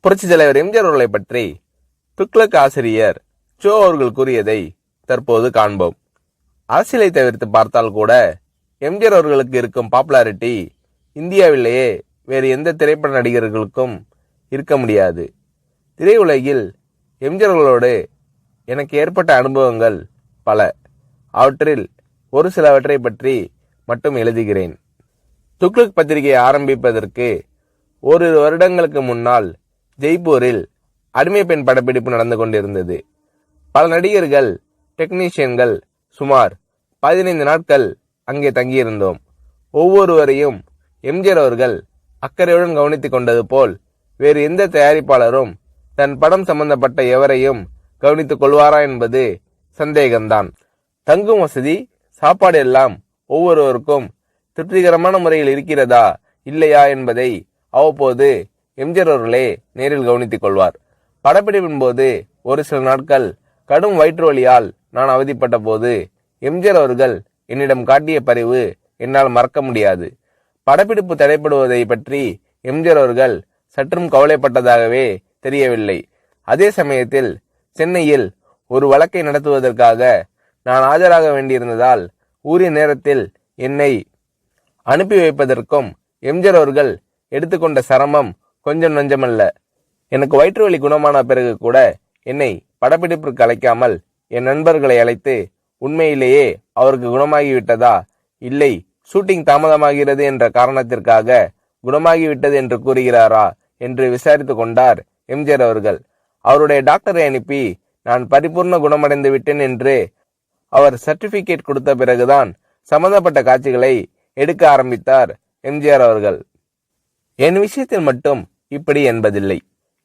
புரட்சி தலைவர் எம்ஜிஆர் அவர்களை பற்றி துக்ளக் ஆசிரியர் சோ அவர்கள் கூறியதை தற்போது காண்போம். அரசியலை தவிர்த்து பார்த்தால் கூட எம்ஜிஆர் அவர்களுக்கு இருக்கும் பாப்புலாரிட்டி இந்தியாவிலேயே வேறு எந்த திரைப்பட நடிகர்களுக்கும் இருக்க முடியாது. திரையுலகில் எம்ஜிஆர் அவர்களோடு எனக்கு ஏற்பட்ட அனுபவங்கள் பல. அவற்றில் ஒரு சிலவற்றை பற்றி மட்டும் எழுதுகிறேன். துக்ளக் பத்திரிகை ஆரம்பிப்பதற்கு ஓரிரு வருடங்களுக்கு முன்னால் ஜெய்ப்பூரில் அடிமை பெண் படப்பிடிப்பு நடந்து கொண்டிருந்தது. பல நடிகர்கள், டெக்னீஷியன்கள் சுமார் 15 நாட்கள் அங்கே தங்கியிருந்தோம். ஒவ்வொருவரையும் எம்ஜிஆர் அவர்கள் அக்கறையுடன் கவனித்துக் கொண்டது போல் வேறு எந்த தயாரிப்பாளரும் தன் படம் சம்பந்தப்பட்ட எவரையும் கவனித்துக் கொள்வாரா என்பது சந்தேகம்தான். தங்கும் வசதி, சாப்பாடு எல்லாம் ஒவ்வொருவருக்கும் திருப்திகரமான முறையில் இருக்கிறதா இல்லையா என்பதை அவ்வப்போது எம்ஜிஆர் அவர்களே நேரில் கவனித்துக் கொள்வார். படப்பிடிப்பின் போது ஒரு சில நாட்கள் கடும் வயிற்று வலியால் நான் அவதிப்பட்ட போது எம்ஜிஆர் அவர்கள் என்னிடம் காட்டிய பரிவு என்னால் மறக்க முடியாது. படப்பிடிப்பு தடைப்படுவதை பற்றி எம்ஜிஆர் அவர்கள் சற்றும் கவலைப்பட்டதாகவே தெரியவில்லை. அதே சமயத்தில் சென்னையில் ஒரு வழக்கை நடத்துவதற்காக நான் ஆஜராக வேண்டியிருந்ததால் உரிய நேரத்தில் என்னை அனுப்பி வைப்பதற்கும் எம்ஜிஆர் அவர்கள் எடுத்துக்கொண்ட சிரமம் கொஞ்சம் நஞ்சமல்ல. எனக்கு வயிற்று வலி குணமான பிறகு கூட என்னை படப்பிடிப்பிற்கு அழைக்காமல் என் நண்பர்களை அழைத்து உண்மையிலேயே அவருக்கு குணமாகிவிட்டதா, இல்லை ஷூட்டிங் தாமதமாகிறது என்ற காரணத்திற்காக குணமாகிவிட்டது என்று கூறுகிறாரா என்று விசாரித்து கொண்டார் எம்ஜிஆர் அவர்கள். அவருடைய டாக்டரை அனுப்பி நான் பரிபூர்ண குணமடைந்து விட்டேன் என்று அவர் சர்டிபிகேட் கொடுத்த பிறகுதான் சம்பந்தப்பட்ட காட்சிகளை எடுக்க ஆரம்பித்தார் எம்ஜிஆர் அவர்கள். என் விஷயத்தில் மட்டும் இப்படி என்பதில்லை.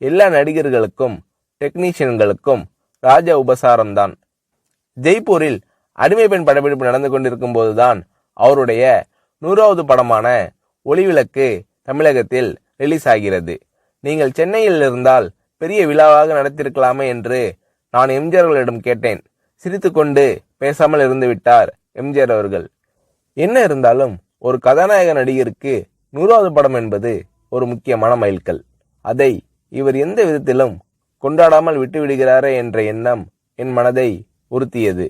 எல்லா நடிகர்களுக்கும் டெக்னீஷியன்களுக்கும் ராஜ உபசாரம்தான். ஜெய்ப்பூரில் அடிமை பெண் படப்பிடிப்பு நடந்து கொண்டிருக்கும் போதுதான் அவருடைய 100வது படமான ஒளிவிளக்கு தமிழகத்தில் ரிலீஸ் ஆகிறது. நீங்கள் சென்னையில் இருந்தால் பெரிய விழாவாக நடத்திருக்கலாமே என்று நான் எம்ஜிஆர் அவர்களிடம் கேட்டேன். சிரித்துக்கொண்டு பேசாமல் இருந்து விட்டார் எம்ஜிஆர் அவர்கள். என்ன இருந்தாலும் ஒரு கதாநாயக நடிகருக்கு 100வது படம் என்பது ஒரு முக்கியமான மைல்கல். அதை இவர் எந்த விதத்திலும் கொண்டாடாமல் விட்டுவிடுகிறாரே என்ற எண்ணம் என் மனதை உறுத்தியது.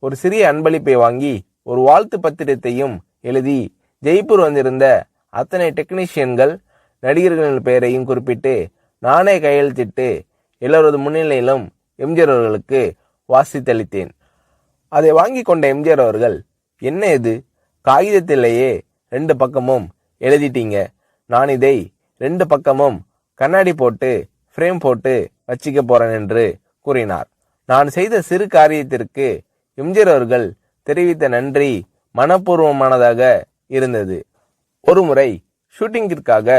ஒரு சிறிய அன்பளிப்பை வாங்கி ஒரு வாழ்த்து பத்திரத்தையும் எழுதி ஜெய்ப்பூர் வந்திருந்த அத்தனை டெக்னீஷியன்கள், நடிகர்களின் பெயரையும் குறிப்பிட்டு நானே கையெழுத்திட்டு எல்லோரது முன்னிலையிலும் எம்ஜிஆர் அவர்களுக்கு வாசித்தளித்தேன். அதை வாங்கி கொண்ட எம்ஜிஆர் அவர்கள், என்ன இது, காகிதத்திலேயே 2 பக்கமும் எழுதிட்டீங்க, நான் இதை 2 பக்கமும் கண்ணாடி போட்டு ஃப்ரேம் போட்டு வச்சிக்க போறேன் என்று கூறினார். நான் செய்த சிறு காரியத்திற்கு எம்ஜிஆர் அவர்கள் தெரிவித்த நன்றி மனப்பூர்வமானதாக இருந்தது. ஒரு முறை ஷூட்டிங்கிற்காக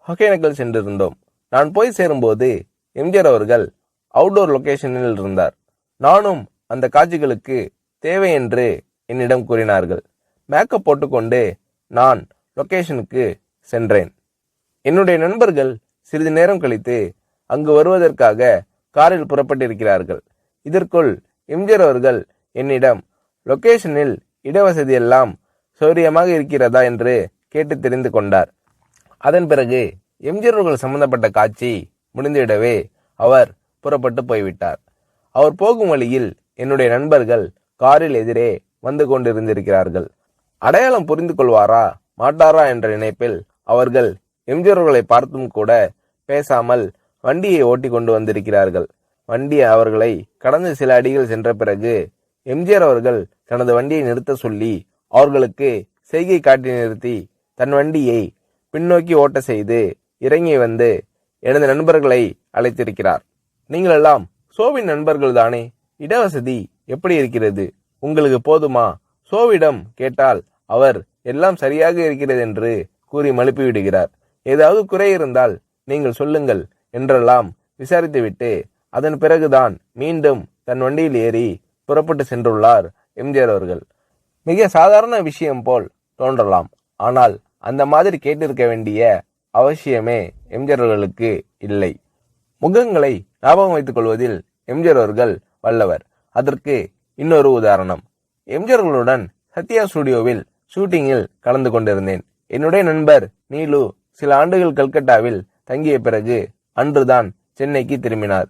ஒகேனக்கல் சென்றிருந்தோம். நான் போய் சேரும்போது எம்ஜிஆர் அவர்கள் அவுட்டோர் லொகேஷனில் இருந்தார். நானும் அந்த காட்சிகளுக்கு தேவை என்று என்னிடம் கூறினார்கள். மேக்கப் போட்டுக்கொண்டு நான் லொகேஷனுக்கு சென்றேன். என்னுடைய நண்பர்கள் சிறிது நேரம் கழித்து அங்கு வருவதற்காக காரில் புறப்பட்டிருக்கிறார்கள். இதற்குள் எம்ஜிஆர் அவர்கள் என்னிடம் லொகேஷனில் இடவசதி எல்லாம் சௌரியமாக இருக்கிறதா என்று கேட்டு தெரிந்து கொண்டார். அதன் பிறகு எம்ஜிஆர் அவர்கள் சம்பந்தப்பட்ட காட்சி முடிந்துவிடவே அவர் புறப்பட்டு போய்விட்டார். அவர் போகும் வழியில் என்னுடைய நண்பர்கள் காரில் எதிரே வந்து கொண்டிருந்திருக்கிறார்கள். அடையாளம் புரிந்து கொள்வாரா மாட்டாரா என்ற நினைப்பில் அவர்கள் எம்ஜிஆர் அவர்களை பார்த்தும் கூட பேசாமல் வண்டியை ஓட்டி கொண்டு வந்திருக்கிறார்கள். வண்டி அவர்களை கடந்து சில அடிகள் சென்ற பிறகு எம்ஜிஆர் அவர்கள் தனது வண்டியை நிறுத்த சொல்லி அவர்களுக்கு செய்கை காட்டி நிறுத்தி தன் வண்டியை பின்னோக்கி ஓட்ட செய்து இறங்கி வந்து எனது நண்பர்களை அழைத்திருக்கிறார். நீங்கள் எல்லாம் சோவின் நண்பர்கள் தானே, இடவசதி எப்படி இருக்கிறது, உங்களுக்கு போதுமா? சோவிடம் கேட்டால் அவர் எல்லாம் சரியாக இருக்கிறது என்று கூறி மழுப்பி விடுகிறார். ஏதாவது குறை இருந்தால் நீங்கள் சொல்லுங்கள் என்றெல்லாம் விசாரித்துவிட்டு அதன் பிறகுதான் மீண்டும் தன் வண்டியில் ஏறி புறப்பட்டு சென்றுள்ளார் எம்ஜிஆர் அவர்கள். மிக சாதாரண விஷயம் போல் தோன்றலாம், ஆனால் அந்த மாதிரி கேட்டிருக்க வேண்டிய அவசியமே எம்ஜிஆர் அவர்களுக்கு இல்லை. முகங்களை ஞாபகம் வைத்துக் கொள்வதில் எம்ஜிஆர் அவர்கள் வல்லவர். அதற்கு இன்னொரு உதாரணம். எம்ஜிஆர் அவர்களுடன் சத்யா ஸ்டுடியோவில் ஷூட்டிங்கில் கலந்து கொண்டிருந்தேன். என்னுடைய நண்பர் நீலு சில ஆண்டுகள் கல்கட்டாவில் தங்கிய பிறகு அன்றுதான் சென்னைக்கு திரும்பினார்.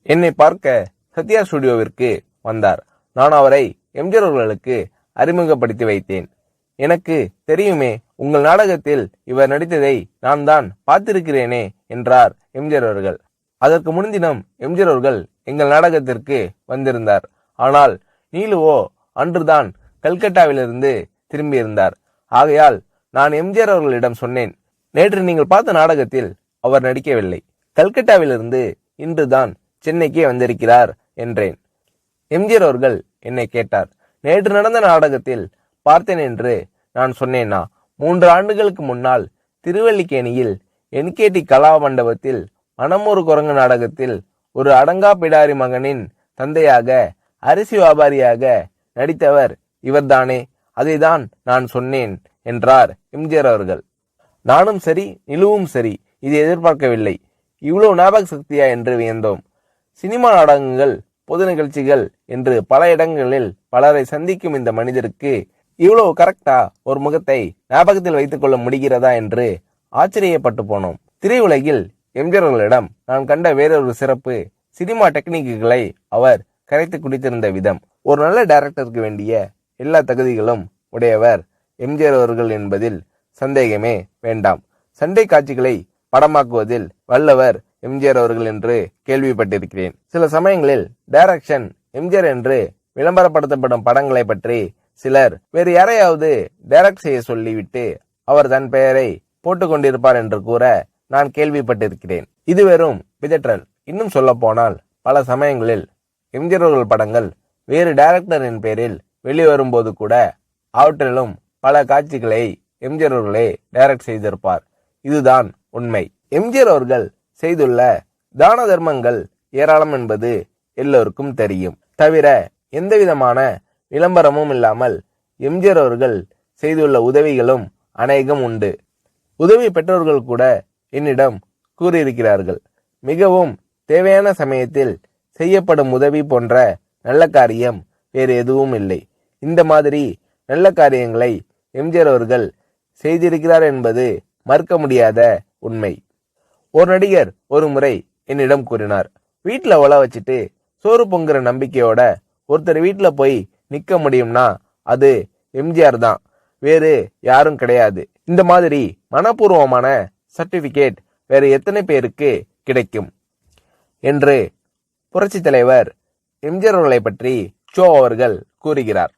என்னை பார்க்க சத்யா ஸ்டுடியோவிற்கு வந்தார். நான் அவரை எம்ஜிஆர் அவர்களுக்கு அறிமுகப்படுத்தி வைத்தேன். எனக்கு தெரியுமே, உங்கள் நாடகத்தில் இவர் நடித்ததை நான் தான் பார்த்திருக்கிறேனே என்றார் எம்ஜிஆர் அவர்கள். அதற்கு முன்தினம் எம்ஜிஆர் அவர்கள் எங்கள் நாடகத்திற்கு வந்திருந்தார். ஆனால் நீலுவோ அன்றுதான் கல்கட்டாவிலிருந்து திரும்பியிருந்தார். ஆகையால் நான் எம்ஜிஆர் அவர்களிடம் சொன்னேன், நேற்று நீங்கள் பார்த்த நாடகத்தில் அவர் நடிக்கவில்லை. கல்கட்டாவிலிருந்து இன்றுதான் சென்னைக்கே வந்திருக்கிறார் என்றேன். எம்ஜிஆர் அவர்கள் என்னை கேட்டார், நேற்று நடந்த நாடகத்தில் பார்த்தேன் என்று நான் சொன்னேனா? 3 ஆண்டுகளுக்கு முன்னால் திருவல்லிக்கேணியில் என்கேடி கலா மண்டபத்தில் மனமொரு குரங்கு நாடகத்தில் ஒரு அடங்கா பிடாரி மகனின் தந்தையாக அரிசி வியாபாரியாக நடித்தவர் இவர்தானே, அதைதான் நான் சொன்னேன் என்றார் எம்ஜிஆர் அவர்கள். நானும் சரி, நிலுவும் சரி, இதை எதிர்பார்க்கவில்லை. இவ்வளவு ஞாபக சக்தியா என்று வியந்தோம். சினிமா நாடகங்கள், பொது நிகழ்ச்சிகள் என்று பல இடங்களில் பலரை சந்திக்கும் இந்த மனிதருக்கு இவ்வளவு கரெக்டா ஒரு முகத்தை ஞாபகத்தில் வைத்துக் கொள்ள முடிகிறதா என்று ஆச்சரியப்பட்டு போனோம். திரையுலகில் எம்ஜிஆர் அவர்களிடம் நான் கண்ட வேறொரு சிறப்பு, சினிமா டெக்னிக்குகளை அவர் கரைத்து குடித்திருந்த விதம். ஒரு நல்ல டைரக்டருக்கு வேண்டிய எல்லா தகுதிகளும் உடையவர் எம்ஜிஆர் அவர்கள் என்பதில் சந்தேகமே வேண்டாம். சண்டை காட்சிகளை படமாக்குவதில் வல்லவர் எம்ஜிஆர் அவர்கள் என்று கேள்விப்பட்டிருக்கிறேன். சில சமயங்களில் டைரக்ஷன் எம்ஜிஆர் என்று விளம்பரப்படுத்தப்படும் படங்களை பற்றி சிலர் வேறு யாரையாவது டைரக்ட் செய்ய சொல்லிவிட்டு அவர் தன் பெயரை போட்டுக் கொண்டிருப்பார் என்று கூற நான் கேள்விப்பட்டிருக்கிறேன். இது வெறும் பிதற்றல். இன்னும் சொல்ல போனால் பல சமயங்களில் எம்ஜிஆர் அவர்கள் படங்கள் வேறு டைரக்டரின் பெயரில் வெளிவரும்போது கூட அவற்றிலும் பல காட்சிகளை எம்ஜிஆர் அவர்களே டைரக்ட் செய்திருப்பார். இதுதான் உண்மை. எம்ஜிஆர் அவர்கள் செய்துள்ள தான தர்மங்கள் ஏராளம் என்பது எல்லோருக்கும் தெரியும். தவிர எந்தவிதமான விளம்பரமும் இல்லாமல் எம்ஜிஆர் அவர்கள் செய்துள்ள உதவிகளும் அநேகம் உண்டு. உதவி பெற்றோர்கள் கூட என்னிடம் கூறியிருக்கிறார்கள். மிகவும் தேவையான சமயத்தில் செய்யப்படும் உதவி போன்ற நல்ல காரியம் வேறு எதுவும் இல்லை. இந்த மாதிரி நல்ல காரியங்களை எம்ஜிஆர் அவர்கள் செய்திருக்கிறார் என்பது மறுக்க முடியாத உண்மை. ஒரு நடிகர் ஒரு முறை என்னிடம் கூறினார், வீட்டுல ஒல வச்சுட்டு சோறு பொங்குற நம்பிக்கையோட ஒருத்தர் வீட்டுல போய் நிக்க முடியும்னா அது எம்ஜிஆர் தான், வேறு யாரும் கிடையாது. இந்த மாதிரி மனப்பூர்வமான சர்டிபிகேட் வேறு எத்தனை பேருக்கு கிடைக்கும் என்று புரட்சி தலைவர் எம்ஜிஆர் அவர்களை பற்றி ஷோ அவர்கள் கூறுகிறார்.